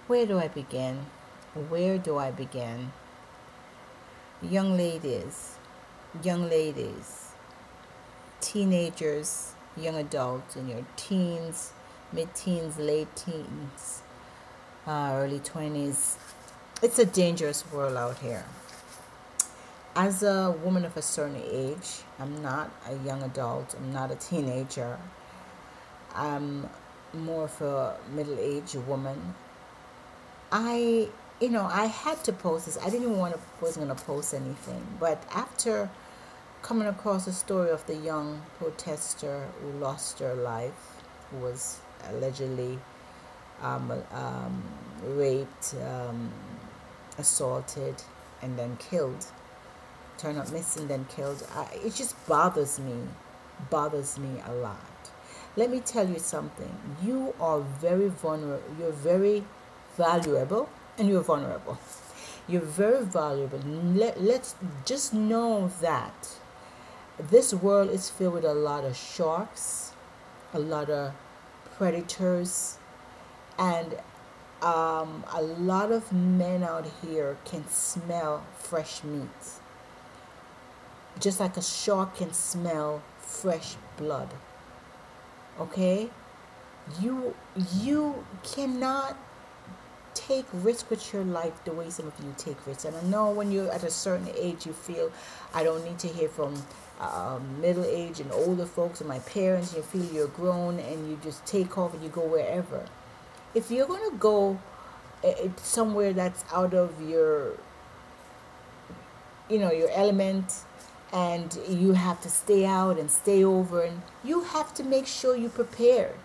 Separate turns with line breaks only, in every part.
Where do I begin? Where do I begin? Young ladies, teenagers, young adults in your teens, mid teens, late teens, early 20s. It's a dangerous world out here. As a woman of a certain age, I'm not a young adult, I'm not a teenager, I'm more of a middle aged woman. I had to post this. I didn't even wasn't gonna post anything, but after coming across the story of the young protester who lost her life, who was allegedly raped, assaulted, and then killed, turned up missing, then killed. It just bothers me a lot. Let me tell you something. You are very vulnerable. You're very valuable, and you're vulnerable. You're very valuable. Let's just know that this world is filled with a lot of sharks, a lot of predators, and a lot of men out here can smell fresh meat, just like a shark can smell fresh blood. Okay, you cannot take risk with your life the way some of you take risks. And I know when you're at a certain age, you feel I don't need to hear from middle age and older folks and my parents. You feel you're grown and you just take off and you go wherever. If you're going to go somewhere that's out of your element, and you have to stay out and stay over, and you have to make sure you're prepared,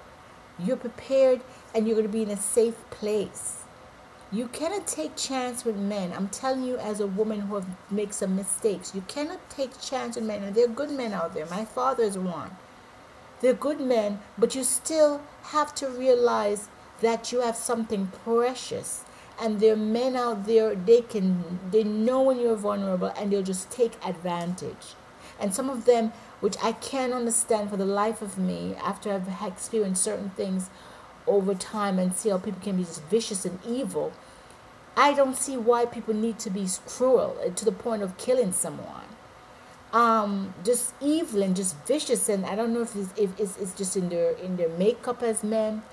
and you're going to be in a safe place. You cannot take chance with men. I'm telling you, as a woman who have made some mistakes, you cannot take chance with men. And there are good men out there. My father is one. They're good men, but you still have to realize that you have something precious. And there are men out there, they know when you're vulnerable, and they'll just take advantage. And some of them, which I can't understand for the life of me, after I've experienced certain things over time and see how people can be just vicious and evil, I don't see why people need to be cruel to the point of killing someone. Just evil and just vicious, and I don't know if it's just in their makeup as men.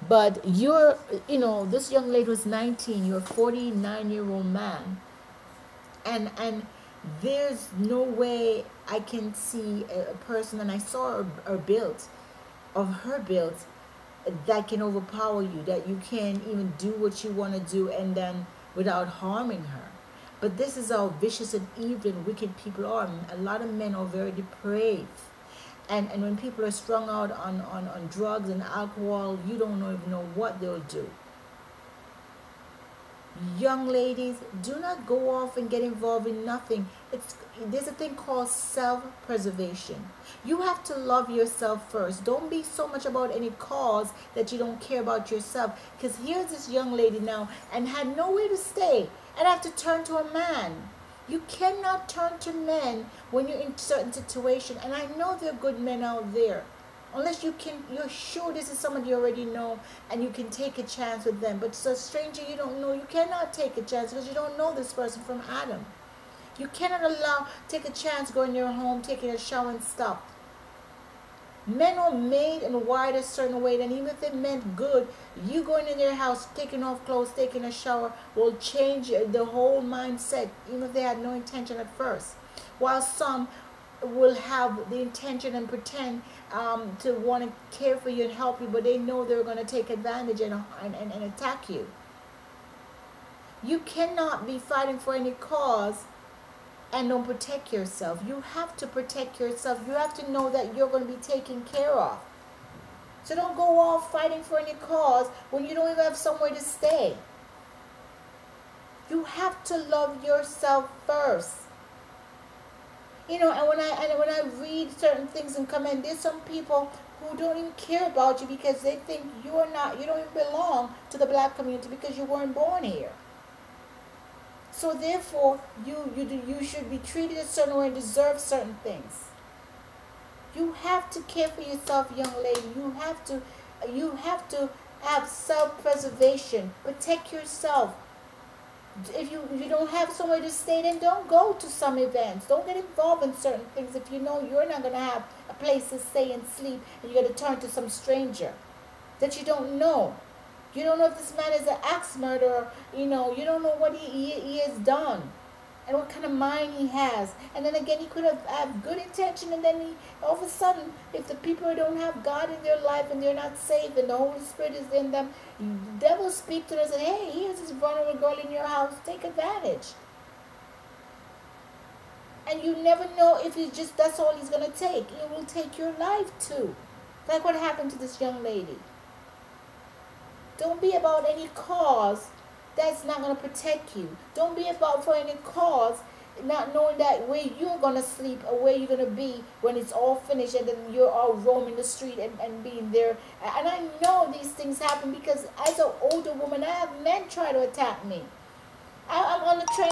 But this young lady was 19. You're a 49-year-old man, and there's no way I can see a person, and I saw her build, that can overpower you, that you can't even do what you want to do, and then without harming her. But this is how vicious and evil and wicked people are. A lot of men are very depraved. And when people are strung out on drugs and alcohol, you don't even know what they'll do. Young ladies, do not go off and get involved in nothing. There's a thing called self-preservation. You have to love yourself first. Don't be so much about any cause that you don't care about yourself. Because here's this young lady now and had nowhere to stay and have to turn to a man. You cannot turn to men when you're in certain situation. And I know there are good men out there. Unless you're sure this is someone you already know and you can take a chance with them. But it's a stranger you don't know, you cannot take a chance because you don't know this person from Adam. You cannot take a chance going in your home, taking a shower and stuff. Men are made and wired a certain way, and even if they meant good, you going in their house, taking off clothes, taking a shower will change the whole mindset, even if they had no intention at first. While some will have the intention and pretend to want to care for you and help you, but they know they're going to take advantage and attack you. You cannot be fighting for any cause and don't protect yourself. You have to protect yourself. You have to know that you're going to be taken care of. So don't go off fighting for any cause when you don't even have somewhere to stay. You have to love yourself first. And when I read certain things and comment, there's some people who don't even care about you because they think you don't even belong to the black community because you weren't born here. So therefore, you should be treated a certain way and deserve certain things. You have to care for yourself, young lady. You have to Have self-preservation. Protect yourself. If you don't have somewhere to stay, then don't go to some events. Don't get involved in certain things if you know you're not going to have a place to stay and sleep, and you're going to turn to some stranger that you don't know. You don't know if this man is an axe murderer. You don't know what he has done and what kind of mind he has. And then again, he could have good intention, and then all of a sudden, if the people who don't have God in their life and they're not saved and the Holy Spirit is in them, the devil speak to them and say, hey, here's this vulnerable girl in your house, take advantage. And you never know if it's just that's all he's going to take. He will take your life too. Like what happened to this young lady. Don't be about any cause that's not going to protect you. Don't be about for any cause not knowing that where you're going to sleep or where you're going to be when it's all finished, and then you're all roaming the street and being there. And I know these things happen because as an older woman, I have men try to attack me. I'm on the train